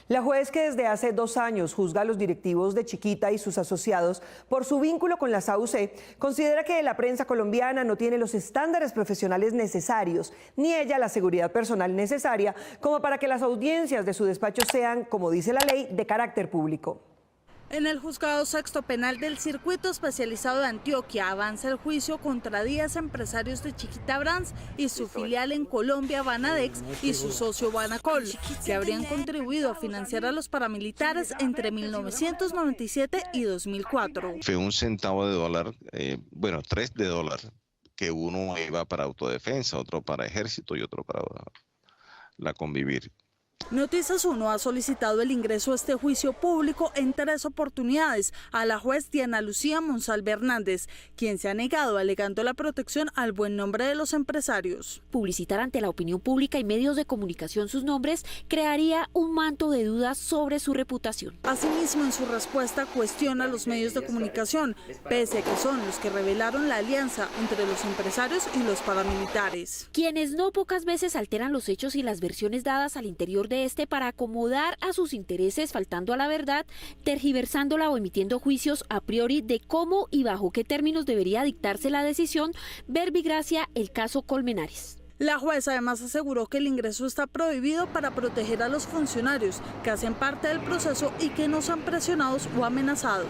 La juez que desde hace 2 años juzga a los directivos de Chiquita y sus asociados por su vínculo con la SAUC, considera que la prensa colombiana no tiene los estándares profesionales necesarios, ni ella la seguridad personal necesaria, como para que las audiencias de su despacho sean, como dice la ley, de carácter público. En el Juzgado Sexto Penal del Circuito Especializado de Antioquia avanza el juicio contra 10 empresarios de Chiquita Brands y su filial en Colombia, Banadex, y su socio Banacol, que habrían contribuido a financiar a los paramilitares entre 1997 y 2004. Fue $1 centavo, 3 de dólar, que uno iba para autodefensa, otro para ejército y otro para la convivir. Noticias 1 ha solicitado el ingreso a este juicio público en 3 oportunidades a la juez Diana Lucía Monsalve Hernández, quien se ha negado alegando la protección al buen nombre de los empresarios. Publicitar ante la opinión pública y medios de comunicación sus nombres crearía un manto de dudas sobre su reputación. Asimismo, en su respuesta cuestiona a los medios de comunicación, pese a que son los que revelaron la alianza entre los empresarios y los paramilitares. Quienes no pocas veces alteran los hechos y las versiones dadas al interior de este para acomodar a sus intereses, faltando a la verdad, tergiversándola o emitiendo juicios a priori de cómo y bajo qué términos debería dictarse la decisión, verbigracia el caso Colmenares. La jueza además aseguró que el ingreso está prohibido para proteger a los funcionarios que hacen parte del proceso y que no sean presionados o amenazados.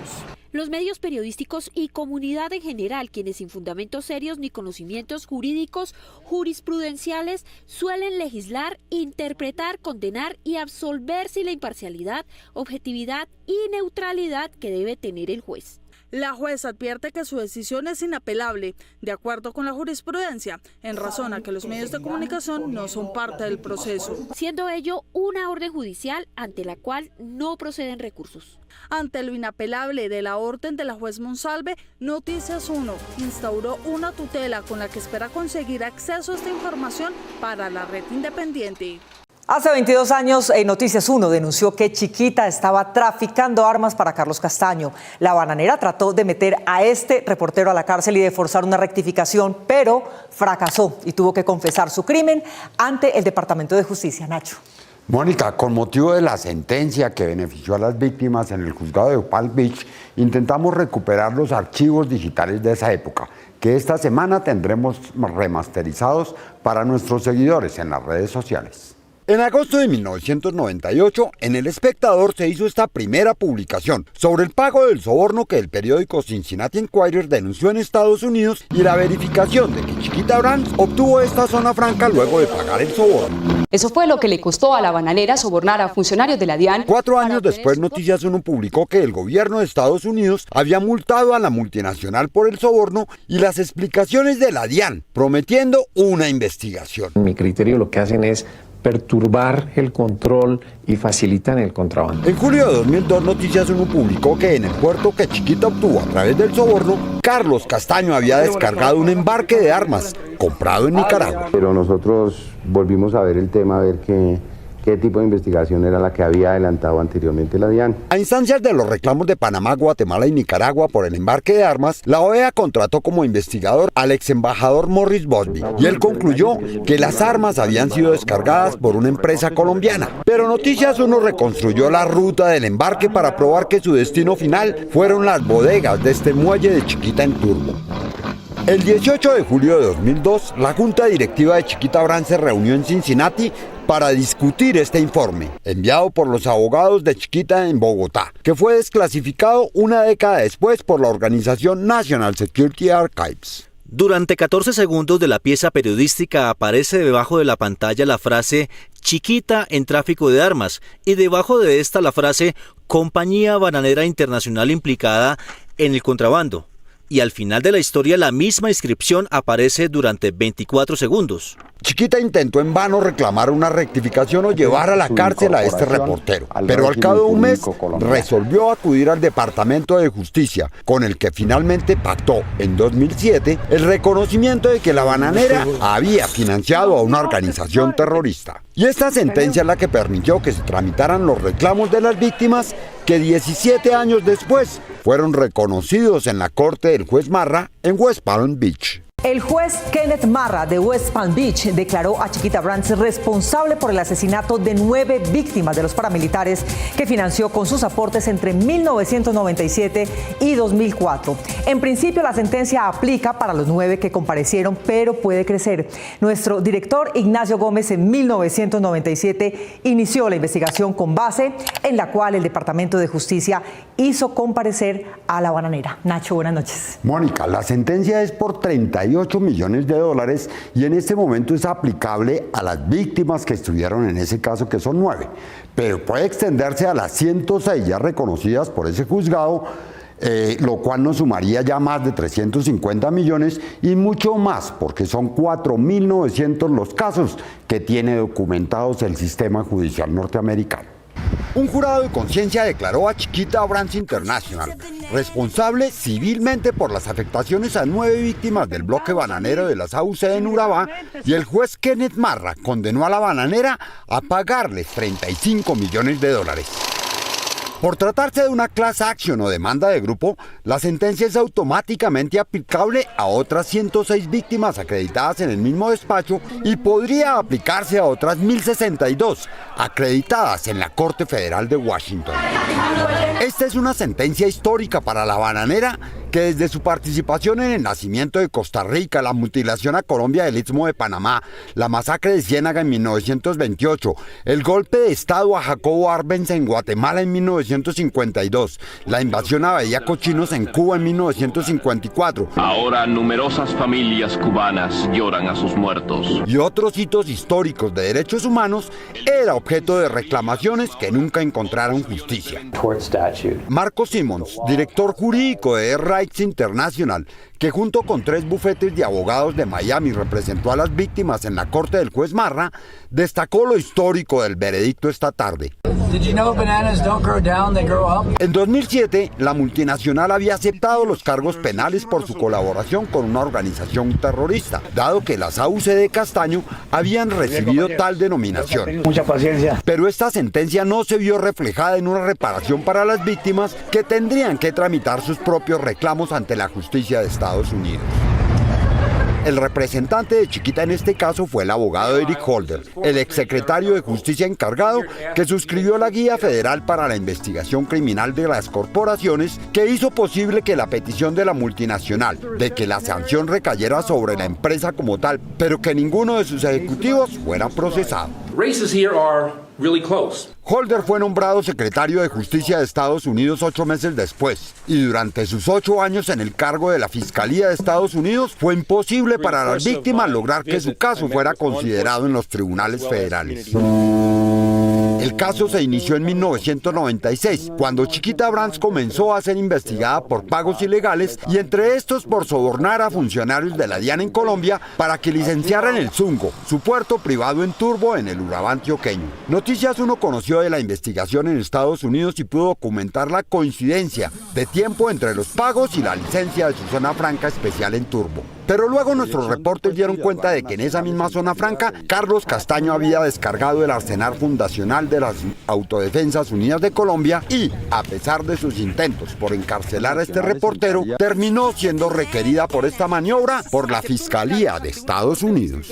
Los medios periodísticos y comunidad en general, quienes sin fundamentos serios ni conocimientos jurídicos, jurisprudenciales, suelen legislar, interpretar, condenar y absolver sin la imparcialidad, objetividad y neutralidad que debe tener el juez. La jueza advierte que su decisión es inapelable, de acuerdo con la jurisprudencia, en razón a que los medios de comunicación no son parte del proceso. Siendo ello una orden judicial ante la cual no proceden recursos. Ante lo inapelable de la orden de la juez Monsalve, Noticias 1 instauró una tutela con la que espera conseguir acceso a esta información para la red independiente. Hace 22 años, Noticias 1 denunció que Chiquita estaba traficando armas para Carlos Castaño. La bananera trató de meter a este reportero a la cárcel y de forzar una rectificación, pero fracasó y tuvo que confesar su crimen ante el Departamento de Justicia. Nacho. Mónica, con motivo de la sentencia que benefició a las víctimas en el juzgado de Palm Beach, intentamos recuperar los archivos digitales de esa época, que esta semana tendremos remasterizados para nuestros seguidores en las redes sociales. En agosto de 1998, en El Espectador se hizo esta primera publicación sobre el pago del soborno que el periódico Cincinnati Enquirer denunció en Estados Unidos y la verificación de que Chiquita Brands obtuvo esta zona franca luego de pagar el soborno. Eso fue lo que le costó a la bananera sobornar a funcionarios de la DIAN. 4 años después, Noticias 1 publicó que el gobierno de Estados Unidos había multado a la multinacional por el soborno y las explicaciones de la DIAN, prometiendo una investigación. En mi criterio lo que hacen es perturbar el control y facilitan el contrabando. En julio de 2002, Noticias 1 publicó que en el puerto que Chiquita obtuvo a través del soborno, Carlos Castaño había descargado un embarque de armas comprado en Nicaragua. Pero nosotros volvimos a ver el tema, a ver qué tipo de investigación era la que había adelantado anteriormente la DIAN. A instancias de los reclamos de Panamá, Guatemala y Nicaragua por el embarque de armas, la OEA contrató como investigador al ex embajador Morris Bosby y él concluyó que las armas habían sido descargadas por una empresa colombiana. Pero Noticias 1 reconstruyó la ruta del embarque para probar que su destino final fueron las bodegas de este muelle de Chiquita en Turbo. El 18 de julio de 2002, la Junta Directiva de Chiquita Brands se reunió en Cincinnati para discutir este informe, enviado por los abogados de Chiquita en Bogotá, que fue desclasificado una década después por la organización National Security Archives. Durante 14 segundos de la pieza periodística aparece debajo de la pantalla la frase Chiquita en tráfico de armas y debajo de esta la frase Compañía Bananera Internacional implicada en el contrabando. Y al final de la historia la misma inscripción aparece durante 24 segundos. Chiquita intentó en vano reclamar una rectificación o llevar a la cárcel a este reportero, pero al cabo de un mes resolvió acudir al Departamento de Justicia, con el que finalmente pactó en 2007 el reconocimiento de que la bananera había financiado a una organización terrorista. Y esta sentencia es la que permitió que se tramitaran los reclamos de las víctimas que 17 años después fueron reconocidos en la corte del juez Marra en West Palm Beach. El juez Kenneth Marra de West Palm Beach declaró a Chiquita Brands responsable por el asesinato de 9 víctimas de los paramilitares que financió con sus aportes entre 1997 y 2004. En principio, la sentencia aplica para los 9 que comparecieron, pero puede crecer. Nuestro director Ignacio Gómez en 1997 inició la investigación con base en la cual el Departamento de Justicia hizo comparecer a la bananera. Nacho, buenas noches. Mónica, la sentencia es por 38 millones de dólares y en este momento es aplicable a las víctimas que estuvieron en ese caso, que son 9, pero puede extenderse a las 106 ya reconocidas por ese juzgado, lo cual nos sumaría ya más de 350 millones y mucho más, porque son 4.900 los casos que tiene documentados el sistema judicial norteamericano. Un jurado de conciencia declaró a Chiquita Brands International responsable civilmente por las afectaciones a 9 víctimas del bloque bananero de la SAUC en Urabá, y el juez Kenneth Marra condenó a la bananera a pagarle 35 millones de dólares. Por tratarse de una class action o demanda de grupo, la sentencia es automáticamente aplicable a otras 106 víctimas acreditadas en el mismo despacho y podría aplicarse a otras 1.062 acreditadas en la Corte Federal de Washington. Esta es una sentencia histórica para la bananera, que desde su participación en el nacimiento de Costa Rica, la mutilación a Colombia del Istmo de Panamá, la masacre de Ciénaga en 1928, el golpe de Estado a Jacobo Arbenz en Guatemala en 1952, la invasión a Bahía Cochinos en Cuba en 1954. Ahora numerosas familias cubanas lloran a sus muertos. Y otros hitos históricos de derechos humanos, era objeto de reclamaciones que nunca encontraron justicia. Marco Simmons, director jurídico de Rights International, que junto con 3 bufetes de abogados de Miami representó a las víctimas en la corte del juez Marra, destacó lo histórico del veredicto esta tarde. En 2007, la multinacional había aceptado los cargos penales por su colaboración con una organización terrorista, dado que las AUC de Castaño habían recibido tal denominación. Mucha paciencia. Pero esta sentencia no se vio reflejada en una reparación para las víctimas, que tendrían que tramitar sus propios reclamos ante la justicia de Estados Unidos. El representante de Chiquita en este caso fue el abogado Eric Holder, el exsecretario de Justicia encargado que suscribió la Guía Federal para la Investigación Criminal de las Corporaciones, que hizo posible que la petición de la multinacional de que la sanción recayera sobre la empresa como tal, pero que ninguno de sus ejecutivos fuera procesado. Holder fue nombrado secretario de Justicia de Estados Unidos 8 meses después, y durante sus 8 años en el cargo de la Fiscalía de Estados Unidos fue imposible para las víctimas lograr que su caso fuera considerado en los tribunales federales. El caso se inició en 1996, cuando Chiquita Brands comenzó a ser investigada por pagos ilegales, y entre estos por sobornar a funcionarios de la DIAN en Colombia para que licenciaran el Zungo, su puerto privado en Turbo, en el Urabá antioqueño. Noticias 1 conoció de la investigación en Estados Unidos y pudo documentar la coincidencia de tiempo entre los pagos y la licencia de su zona franca especial en Turbo. Pero luego nuestros reportes dieron cuenta de que en esa misma zona franca, Carlos Castaño había descargado el arsenal fundacional de las Autodefensas Unidas de Colombia y, a pesar de sus intentos por encarcelar a este reportero, terminó siendo requerida por esta maniobra por la Fiscalía de Estados Unidos.